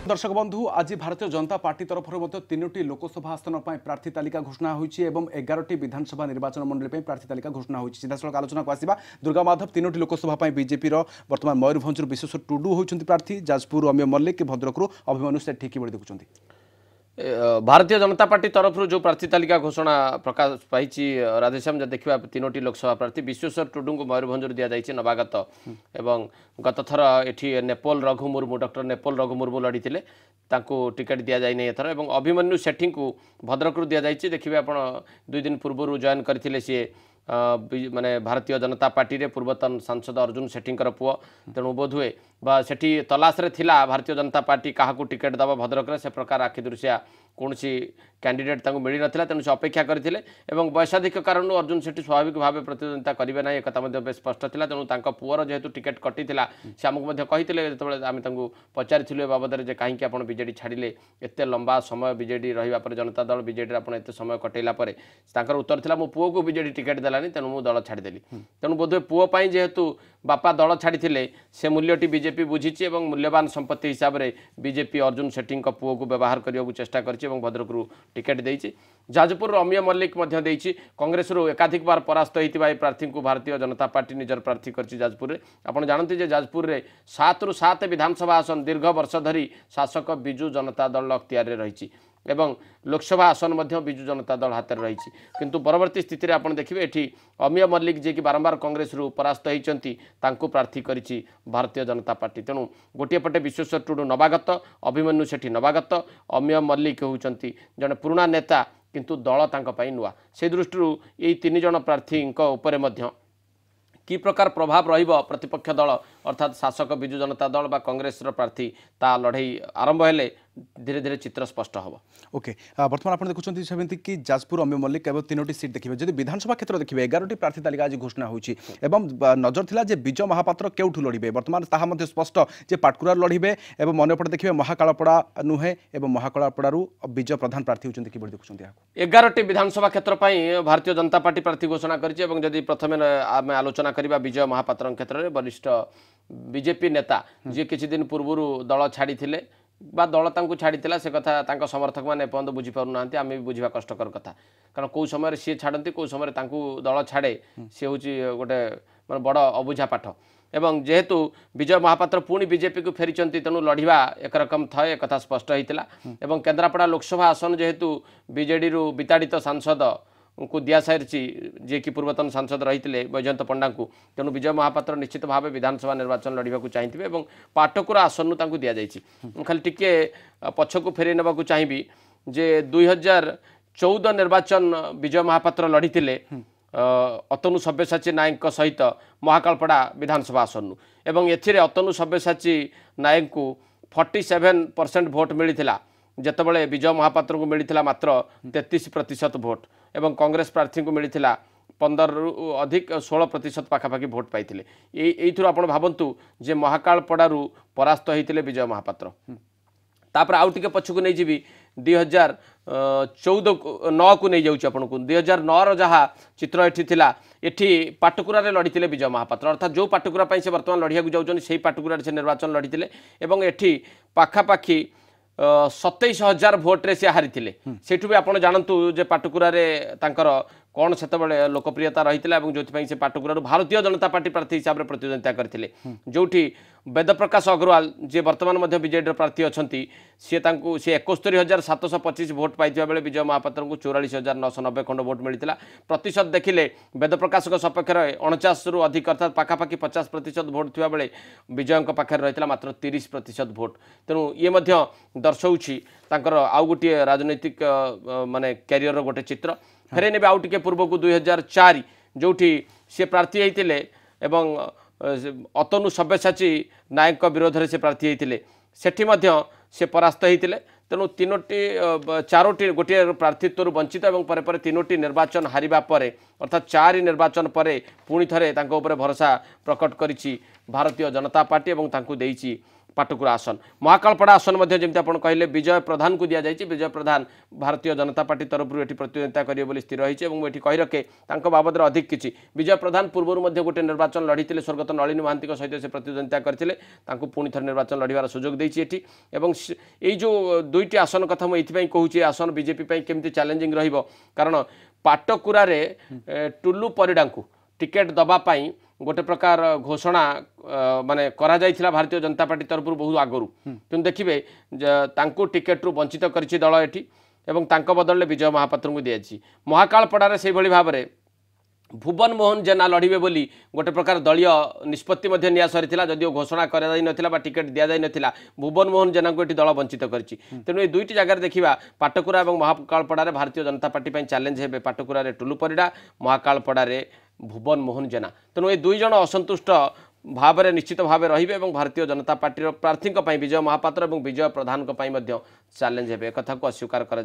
दर्शक बंधु आज भारतीय जनता पार्टी तरफ तीनोटी लोकसभा आसन पर प्रार्थी तालिका घोषणा होती 11टी विधानसभा निर्वाचन मंडली प्रार्थी तालिका घोषणा होती सीधा सड़क आलोचना को आसवा दुर्गा माधव तीनोटी लोकसभा बीजेपी वर्तमान मयूरभंज विश्वेश्वर टुडू होती प्रार्थी जाजपुर अमीय मल्लिक भद्रक अभिमन्यु सेठी किभଳି देखुं भारतीय जनता पार्टी तरफ जो प्रार्थी तालिका घोषणा प्रकाश पाई राधेश्याम देखा तीनोटी लोकसभा प्रार्थी विश्वेश्वर टुडू को मयूरभंज दि जाए नवागत एवं गत थर ये नेपोल रघु मुर्मू डॉक्टर नेपोल रघु मुर्मू लड़ी टिकेट दि जाए नहीं एथर और अभिमन्यु सेठी को भद्रक दि जाए देखिए आप 2 दिन पूर्व जॉइन करते सी माने भारतीय जनता पार्टी रे पूर्वतन सांसद अर्जुन सेठींकर पुओ तेणु बोधुए बा सेठी तलाश रे थिला भारतीय जनता पार्टी क्या टिकेट दबा भद्रक से प्रकार आखि दृश्या कौन कैंडिडेट तांको मिली नथिला तेणु से अपेक्षा करथिले एवं वैसाधिक कारण अर्जुन सेठी स्वाभाविक भाव प्रतिद्वंदिता करिवे ना एक बेस स्पष्ट थिला तेणु तांको पुअर जेहेतु टिकेट कटिथिला से आमको मध्ये कहिथिले जेतेबेले आमे तांको पचारिथिलु बाबद जे काहे कि आपण बीजेडी छाडिले एते लंबा समय बीजेडी रहिबा पर जनता दल बीजेडी आपण एते समय कटेला पर तांकर उत्तर थिला मो पुओ को बीजेडी टिकेट देलानी तेणु मु दल छाडिदेली तेणु बोधे पुओ पई जेहेतु बापा दल छाड़ी से मूल्यटी बीजेपी बुझी एवं मूल्यवान संपत्ति हिसाब से बीजेपी अर्जुन सेठी पुओ को व्यवहार करने को चेष्टा कर भद्रक टिकेट देती जाजपुर अमीय मल्लिक कांग्रेस एकाधिक बार परास्त होता प्रार्थी को भारतीय जनता पार्टी निजर प्रार्थी कर जाजपुर में आपड़ जानते जाजपुर में 7 रु 7 विधानसभा आसन दीर्घ वर्ष धरी शासक बिजु जनता दल अख्तियार रही एवं लोकसभा आसन बिजु जनता दल हाथ में रही किंतु परवर्ती स्थिति आप देखिए ये अमीय मल्लिक जी की बारंबार कांग्रेस परास्त होती प्रार्थी करी भारतीय जनता पार्टी तेणु गोटे पटे विश्वेश्वर टुडू नवागत अभिमन्यु सेठी नवागत अमीय मल्लिक होती जड़े पुराना नेता किंतु दल तांको नुआ से दृष्टि ये 3 जन प्रार्थी कि प्रकार प्रभाव रहिबो प्रतिपक्ष दल अर्थात शासक बिजु जनता दल बा कांग्रेस प्रार्थी ता लड़ाई आरंभ हेले धीरे धीरे चित्र स्पष्ट हम ओके बर्तमान आप देखुं सेमती कि जाजपुर अमीय मल्लिक एवं 3टी सीट देखिए जब विधानसभा क्षेत्र देखिए 11टी प्रार्थी तालिका आज घोषणा होती नजर थिला जे विजय महापात्र केउठू लड़े बर्तमान ताहा स्पष्ट जे पाटकुरार लड़े और मनपटे देखिए महाकालपड़ा नुहे और महाकालपड़ारू विजय प्रधान प्रार्थी होती कि देखुं 11टी विधानसभा क्षेत्र पर भारतीय जनता पार्टी प्रार्थी घोषणा करी प्रथम आम आलोचना करवा विजय महापात्र क्षेत्र में वरिष्ठ बीजेपी नेता जी किसी दिन पूर्व दल छाड़ी बा दल छाड़ी से कथा समर्थक मैंने एपर्त बुझीपार ना आम भी बुझा कष्टकर कथा कारण कौ समय सी छाड़ती कौ समय दल छाड़े सी हूँ गोटे मैं बड़ अबुझा पाठ एवं जेहेतु विजय महापात्र पुणी बीजेपी को फेरी तेणु लड़वा एक रकम थे एक स्पष्ट होता एवं केन्द्रापड़ा लोकसभा आसन जेहेतु बीजेडी विताड़ित सांसद को दिया सारी जी कि पूर्वतन सांसद रही बैजयंत पंडा को तेणु विजय महापात्र निश्चित भाव विधानसभा निर्वाचन लड़ाक चाहिए और पाटकुरा आसन दि जाए खाली टिके पछक फेर ना चाहिए जे 2014 निर्वाचन विजय महापात्र लड़ी अतनु सब्यसाची नायक सहित महाकालपड़ा विधानसभा आसन एवं एथिरे अतनु सब्यसाची नायक को 47% भोट मिलता जितेबाला विजय महापात्र को मिलता मात्र 33% भोट एवं कांग्रेस प्रार्थी को मिलता 15 रु अधिक 16% पाखापाखि भोट पाई आप भावतु जे महाकालपड़ारू परास्त होते विजय महापात्र तापर आउ टिके पछकु नहीं जीवी 2014 को नहीं जाऊँ आपन को 2009 जहाँ चित्र एठी थिला एठी पाटकुरा रे लड़ी विजय महापात्र अर्थात जो पाटकुरा से वर्तमान लड़िया जाऊँ से पाटकुरा से निर्वाचन लड़ी एवं एठी पाखापाखि 27,000 भोट रे से हारी से भी आप जानतु जे पाटकुरा रे तांकर कौन से लोकप्रियता रही जो से पाटकुरा भारतीय जनता पार्टी प्रार्थी हिसाब से प्रतिद्वंदिता करते जो वेद प्रकाश अग्रवाल जी वर्तमान बीजेडी प्रार्थी अच्छा सी 71,725 भोट पाई बेले विजय महापात्र को 44,990 खंड भोट मिलता प्रतिशत देखिले वेद प्रकाश सपक्ष 49 रु अधिक अर्थात पाखापाखि 50% भोट थी बेले विजय पाखे रही मात्र 30% भोट तेणु ये दर्शाऊँगी आउ गोटे राजनैतिक माने कैरियर गोटे चित्र फेरे ने आउ टिके पूर्व को 2004 जो सी प्रार्थी होते एवं अतनु सब्यसाची नायक विरोध में से प्रार्थी होते सेठी से परास्त होते तेणु 4टी गोटे प्रार्थीत्व वंचित और पर 3टी निर्वाचन हारिबा परे अर्थात 4 निर्वाचन पर पुणी थे भरोसा प्रकट करिछि भारतीय जनता पार्टी और तांकु देइछि पाटकुरा आसन महाकालपड़ा आसन जमी आप कहले विजय प्रधान को दि जाए विजय प्रधान भारतीय जनता पार्टी तरफ प्रतिद्वंदिता करेंगे स्थिर रही है कही रखे बाबद अधिक किसी विजय प्रधान पूर्व गोटे निर्वाचन लड़ी स्वर्गत नलिनी महांती सहित से प्रतिद्वंदिता करते पुणी थे निर्वाचन लड़ार सुजोग देती ये जो दुईटी आसन कथा मुझे कहूँ आसन बीजेपी केमती चैलेंजिंग कारण पाटकुरा टुल्लु परिडा को टिकेट दवापाई गोटे प्रकार घोषणा माने करा जाइथिला भारतीय जनता पार्टी तरफ बहुत आगु कि देखिए टिकेट रु वंचित करिछि दल एठी एवं तांको बदल विजय महापात्र को दिया महाकालपड़ारे से भाव में भुवन मोहन जेना लड़े बोली गोटे प्रकार दलीय निष्पत्ति नि सरी जदिव घोषणा कर टिकेट दि जाता भुवन मोहन जेना को दल वंचित करें तेणु ये दुईटी जगह देखा पाटकुरा और महाकालपड़ारे भारतीय जनता पार्टी चैलेंज हे पाटकुरा टुल्लु परिडा महाकालपड़ारे भुवन मोहन जेना तेणु ये दुई जन असंतुष्ट भाव में निश्चित भाव रही भारतीय जनता पार्टी प्रार्थी विजय महापात्र और विजय प्रधान चैलेंज है कथा को अस्वीकार कर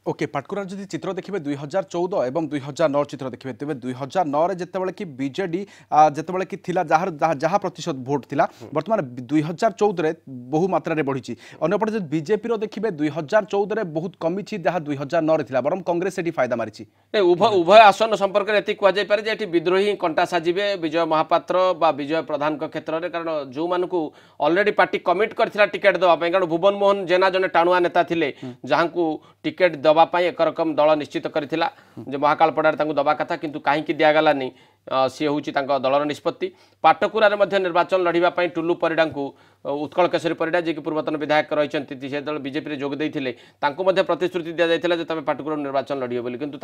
ओके पाटकुरा जब चित्र देखिए 2014 और 2009 चित्र देखिए तेज 2009 जितेबाला कि बीजेडी जितेबाला कि जहाँ प्रतिशत भोट थिला बर्तमान 2014 बहु मात्रा बढ़ी अंपटे जब बीजेपी देखिए 2014 बहुत कमी जहाँ 2009 बरम कांग्रेस से फायदा मारी उभय आसन संपर्क में कहुपे विद्रोही कंटा साजिबे विजय महापात्र विजय प्रधान क्षेत्र में कारण जो मानक ऑलरेडी पार्टी कमिट करथिला टिकेट दवापाई कारण भुवन मोहन जेना जने टाणुआ नेता थिले जहां को टिकेट दवापाई एक रकम दल निश्चित करथिला जे महाकालपड़ार तांको दबा कथा किंतु काहे कि दिया गलानी सी हूँ दलर निष्पत्ति पाटकुरा निर्वाचन लड़ाई टुल्लु परिडा को उत्कल केशरी परिडा जी पूर्वतन विधायक रही से दल बीजेपी जोग देते प्रतिश्रुति दि जाता तुम पाटकुरा निर्वाचन लड़े बोली किंतु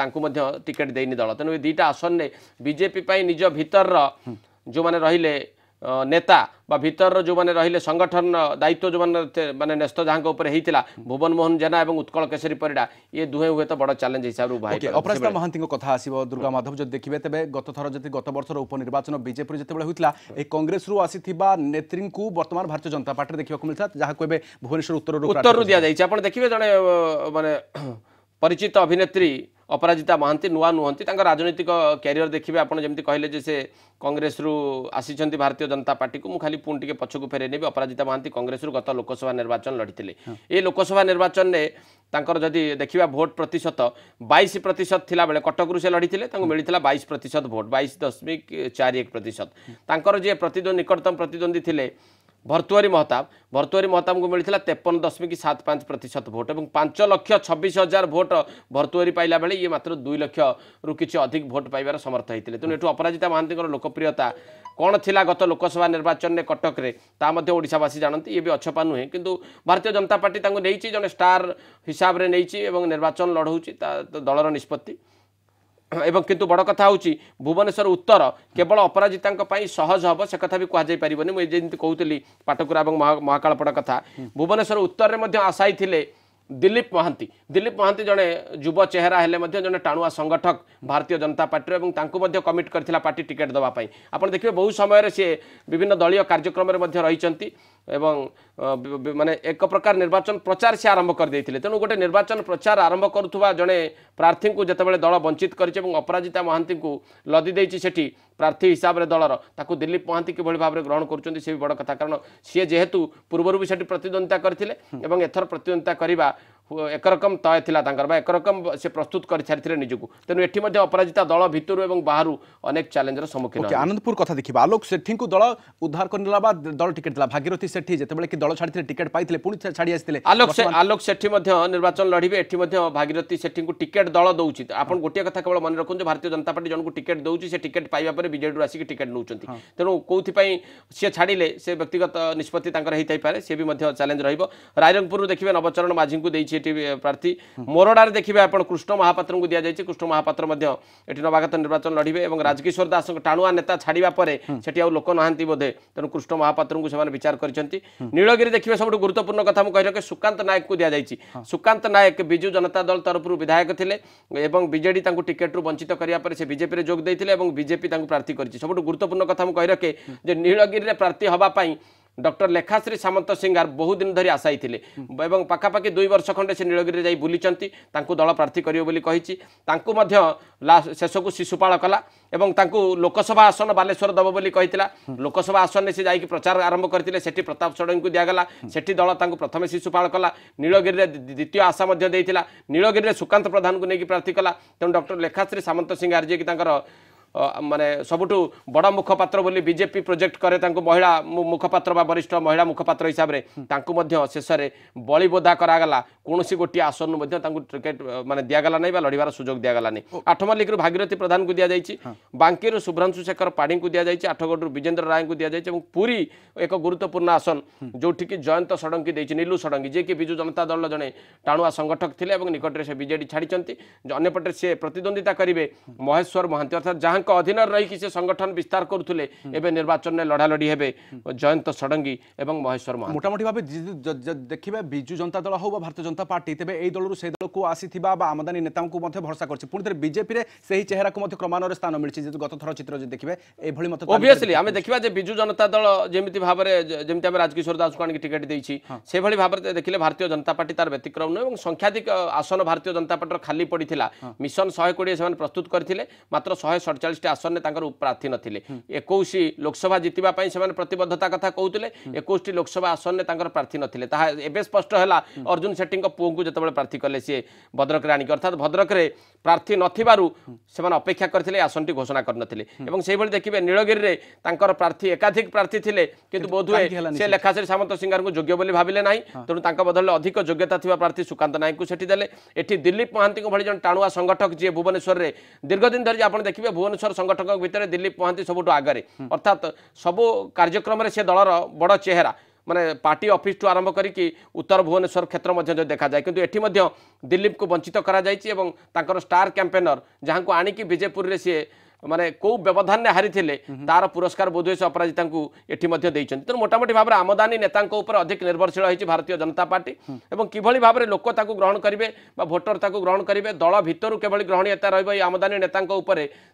टिकेट देनी दल तेणु दुईटा आसन में बीजेपी निज भीतर जो मैंने रहिले नेता बा भीतर जो मैंने रहिले संगठन दायित्व जो मैंने न्यस्त जहाँ होता भुवन मोहन जेना और उत्कल केशरी परिडा ये दुहे हुए तो बड़ चैलेंज हिसाब से अपराजिता महांती कथा आसो दुर्गा माधव जो देखिए तेज गत थर जब गत वर्षर उपनिर्वाचन बीजेपी जिते होता कांग्रेस रु आसी नेत्री को बर्तमान भारतीय जनता पार्टी देखा मिलता जहाँ को भुवनेश्वर उत्तर दि जाए आप देखिए जड़े माने परिचित अभिनेत्री अपराजिता महांती नुआ नुहंती राजनीतिक कैरियर देखिए आपड़ जमी कहले से कांग्रेस रु आसी भारतीय जनता पार्टी को खाली पुणी टे पछक फेरे नेबी अपराजिता महांती कांग्रेस रु गत लोकसभा निर्वाचन लड़ी ये लोकसभा निर्वाचन में तांकर जदि देखिबा भोट प्रतिशत 22% थिला बेले कटक रु से लड़ी मिलता 22% भोट 22.41%। तांकर जे प्रतिद्वंदी निकटतम प्रतिद्वंदी थिले भर्तुआरी महताब को मिलता 53.75% भोट और 5,26,000 भोट भर्तुआरी पाइला बेले ये मात्र 2 लाख रु किछि अधिक भोट पाइबार समर्थ होते तेणु एठू अपराजिता महांती लोकप्रियता कौन थिला गत लोकसभा निर्वाचन में कटक रे ओडिशावासी जानती ये भी अछपा नुहे किंतु भारतीय जनता पार्टी नहीं जन स्टार हिसाब से नहीं निर्वाचन लड़ौची दलर निष्पत्ति एवं किंतु बड़ कथा हूँ भुवनेश्वर उत्तर केवल अपराजिता सहज हम से कथा भी कहुनी मुझे कहती पाटकुरा और महाकालपड़ा कथा भुवनेश्वर उत्तर में आशायी थे दिलीप महांती जड़े युव चेहरा हेले जड़े टाणुआ संगठक भारतीय जनता पार्टी और कमिट करथिला पार्टी टिकेट दवापाई आप देखिए बहु समय सी विभिन्न दलीय कार्यक्रम रही माने एक प्रकार निर्वाचन प्रचार से आरंभ कर देते तेणु गोटे निर्वाचन प्रचार आरंभ करुवा जड़े प्रार्थी को जितेबाला दल वंचित कर अपराजिता महांती को लदी देछि सेठी प्रार्थी हिसाब से दलर ताकू दिलीप महांती किभଳି भाव में ग्रहण करुँच सी बड़ कथा कारण सी जेहेतु पूर्व भी सेठी प्रतिद्वंदिता करथिले एवं एथर प्रतिद्वंदिता करबा एक रकम तय थिला तांकर बा एक रकम से प्रस्तुत कर सारी निजक तेणु एठी मध्ये अपराजिता दल भितर एवं बाहर अनेक चैलेंजर सम्मुखीन आनंदपुर कथा देखिए आलोक सेठी को दल उद्धार करला बा दल टिकेट दिला भागीरथी सेठी जेतेबेले कि दल छाड़ी टिकेट पाइथिले पुणी छाड़ी आसिथिले आलोक सेठी निर्वाचन लड़िबे एठी भागीरथी सेठी को टिकेट दल दउछि आपण गोटिया कथा केवल मन रखुन भारतीय जनता पार्टी जन को टिकेट दउछि से टिकेट पाइबा पर बीजेडी आसिक टिकेट नउचंती तेणु कोथि पई से छाड़िले से व्यक्तिगत निष्पत्ति तांकर हेतै पारे से भी चैलेंज रहिबो रायरंगपुर देखिए नवचरण माझी को देछि एठी प्रार्थी मोरडार देखिए आप कृष्ण महापात्र को दि जाए कृष्ण महापात्र नवागत निर्वाचन लड़े और राजकिशोर दास टाणुआ नेता छाड़ा पर से लोक नहांती बोधे तेणु कृष्ण महापात्र को से विचार कर नीलगिरी देखिए सब गुरुत्वपूर्ण कथा मुझे सुकांत नायक को दि जाए सुकांत नायक विजु जनता दल तरफ विधायक थे बीजेडी टिकेट रु वंचित कराया से बीजेपी जोग देते बीजेपी प्रार्थी कर सब गुरुत्वपूर्ण कथा मुझे नीलगिरी प्रार्थी हाँपाई डॉक्टर लेखाश्री सामंत सिंगार बहुत दिन धरी आशायी थे एवं पाखापाखि 2 वर्ष खंडे से नीलगिरी जाई बुलीचंती तांकू दल प्रार्थी करियो बोली कहिछि तांकू मध्य शेष को शिशुपाल कला एवं तांकू लोकसभा आसन बालेश्वर दब बोली कहितिला लोकसभा आसन से जाई प्रचार आरंभ करथिले सेठी प्रताप षडंगी को दियागला सेठी दल तांकू प्रथम शिशुपाल कला नीलगिरी रे द्वितीय आशा मध्य देइतिला नीलगिरी रे सुकांत प्रधान को नेकी प्रार्थी कला तेणु डॉक्टर लेखाश्री सामंत सिंगार जे कि तांकर माने सबुठु बड़ा मुखपात्र बोली बीजेपी प्रोजेक्ट करे तांको महिला मुखपात्र बा वरिष्ठ महिला मुखपात्र हिसाब रे तांको मध्य शेष रे बलिबोधा करागला कोनोसी गोटी आसन मध्य तांको टिकट माने दियागला नै बा लड़ीबार सुजोग दियागला नै आठमल्लिक रु भागीरथी प्रधान को दिया जायछि बांकी रु शुभ्रांशु शेखर पाड़ी को दिया जायछि आठगढ़ रु विजेंद्र राय को दिया जायछि एवं पूरी एक गुरुत्वपूर्ण आसन जोठी कि जयंत षडंगी दैछि नीलू षडंगी जे कि बिजु जनता दल जने टाणुआ संगठक थिले एवं निकट रे से बीजेडी छाडिचंती अन्यपटे से प्रतिद्वंदिता करिवे महेश्वर महांती अर्थात जहां अधीन रही से संगठन विस्तार करुले एवं निर्वाचन में लड़ालड़ी हे जयंत षडंगी एवं महेश्वर महांती मोटामोटी भाव देखिए बिजु जनता दल हो भारतीय जनता पार्टी तेज यही दल से दल को आसी आमदानी नेता भरसा कर बीजेपी से ही चेहरा को क्रमान्वये स्थान मिली गत थर चित्र देखिए मत ओबियसली आम देखा बिजु जनता दल जमी भाव में जमी राजकिशोर दास को टिकेट देती से भाव में देखिए भारतीय जनता पार्टी तार व्यतिक्रम नुह और संख्याधिक आसन भारतीय जनता पार्टी खाली पड़ा मिशन 120 से प्रस्तुत करते मात्र 147 आसन प्रार्थी नथिले 21 लोकसभा जितिबा पई से प्रतिबद्धता कथा कहते 21 लोकसभा आसन में प्रार्थी नथिले ताहा एबे स्पष्ट है अर्जुन शेट्टी पुओ को जिते प्रार्थी कले सी भद्रक आनिक अर्थात भद्रक रे प्रार्थी नथिबारु से अपेक्षा करथिले आसन टी घोषणा करनथिले एवं सेहि भली देखिबे नीलगिरी रे तांकर प्रार्थी एकाधिक प्रार्थी थिले किंतु बोधुए से लेखाश्री सामंत सिंगार को योग्य बोली भाबिले नाही तेणु तांका बदल अधिक योग्यता थिबा प्रार्थी सुकांत नायक को सेठी देले एठी दिलीप महांती को भली जन टाणुआ संगठक जे भुवनेश्वर रे दीर्घ दिन धरि आपण देखिबे भुवनेश्वर संगठक भितर दिलीप महांती सबुठ आगे अर्थात सबु कार्यक्रम से दलर बड़ चेहरा माने पार्टी ऑफिस टू आरंभ करी उत्तर भुवनेश्वर क्षेत्र जो देखा जाए किंतु एठी मध्य दिलीप को वंचित करा जायछि एवं तांकर स्टार कैंपेनर जहां को आनिकी बीजेपुर रे सी माने को व्यवधान हारी थे तार पुरस्कार बोधुए से अपराजिता एटी तेणु मोटामोटी भाव में आमदानी नेता अधिक निर्भरशील होती भारतीय जनता पार्टी और किभली भाव में लोक ग्रहण करेंगे भोटर ग्रहण करेंगे दल भितर केवल ग्रहणीयता रही आमदानी नेता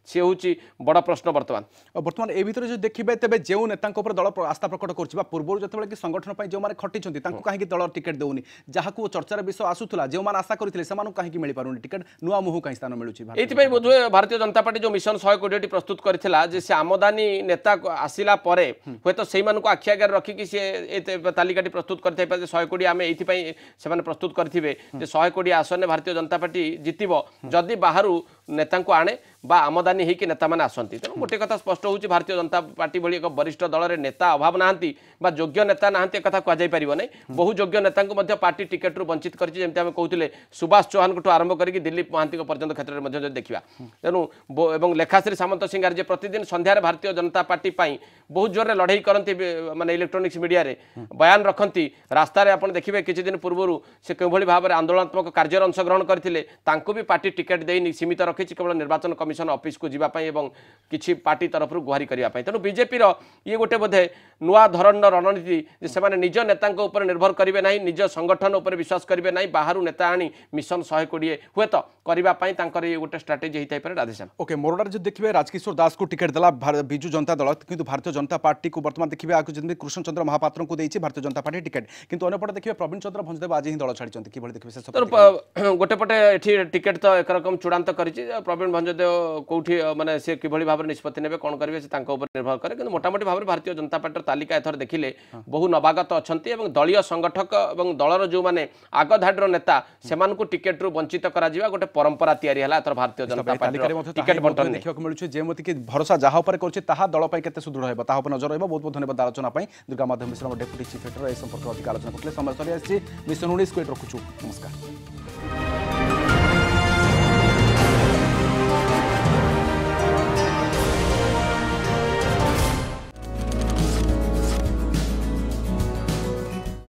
सी हूँ बड़ प्रश्न बर्तमान बर्तमान ए भितर जो देखिए तेज जो नेता दल आस्था प्रकट कर पूर्व जो कि संगठन जो मैंने खटी कहीं दल टिकेट देउनी जहाँ को चर्चार विषय आसूला जो मैंने आशा करते कहीं मिल पार टिकेट नुआ मुह कहीं स्थान मिलूँ ये बोधुए भारतीय जनता पार्टी जो मिशन 120 प्रस्तुत करथिला जे से आमदानी नेता आसिला परे हे तो सेही मानको आखि आगे रखी से तालिकाटी प्रस्तुत करथै 120 आमे एथि पई से माने प्रस्तुत करथिबे जे 120 आसन भारतीय जनता पार्टी जितिबो जदि बाहरु नेता को आने बा आमदानी होगी नेता मैंने आसती तेणु गोटे कथा स्पष्ट होची भारतीय जनता पार्टी भली एक वरिष्ठ दल में नेता अभाव नाहांती बा योग्य नेता नाहांती एक कथा कह पारिबो नै बहु योग्य नेता को मध्य पार्टी टिकेट रु वंचित करछि जेमति हम कहउतिले सुभाष चौहान को आरंभ करके दिलीप महांती को पर्यंत क्षेत्र में देखा तेणु एवं लेखाश्री सामंत सिंगार जे प्रतिदिन संध्यार भारतीय जनता पार्टी पाई बहुत जोर लड़ाई करती माने इलेक्ट्रोनिक्स मीडिया रे बयान रखती रास्तार आप देखिए किसी दिन पूर्व से किभली भाव में आंदोलनात्मक कार्य अंशग्रहण करते भी पार्टी टिकेट देनी सीमित रखी केवल निर्वाचन कमिशन ऑफिस को जीवाई और किसी पार्टी तरफ गुहारी करने तेणु बीजेपी ये गोटे बोधे नुआ धरण रणनीति से निज नेता निर्भर करेंगे ना निज संगठन उपर विश्वास करेंगे ना बाहर नेता आनी मिशन 120 हुए तो करने ये गोटे स्ट्राटेजी होता है राधेश्याम ओके मोरडार जो देखिए राजकिशोर दास को टिकेट देला बिजु जनता दल किंतु भारतीय जनता पार्टी को बर्तमान देखिए आगे जमी कृष्ण चंद्र महापात्र को देती भारतीय जनता पार्टी टिकेट किंतु अन्यपटे देखिए प्रवीण चंद्र भंजदेव आज ही दल छाड़ी कि देखिए गोटे पटे टिकेट तो एक रकम चूड़ांत कर प्रवीण भंजदेव कौटी माने से किभली भाव निष्पत्ति ने कौन करेंगे निर्भर करे कि मोटामोटी भाव में भारतीय जनता पार्टी तालिका एथर देखिले बहु नवागत अच्छा दलीय संगठक और दलर जो मैंने आग धाड़ नेता से टिकेट रु वंचित करा गोटे परंपरा तैयारी है एथर भारतीय जनता पार्टी टिकेट बंटन देखा मिलूँ जेमती कि भरोसा जहाँ पर कर दल के सुदृढ़ है नजर रहा बहुत बहुत धन्यवाद आलोचना दुर्गा माधव मिश्र डेप्यूटी चीफ एडिटर ए संपर्क अधिक आलोचना करते समय सरी मिशन 19 को रखुचु नमस्कार।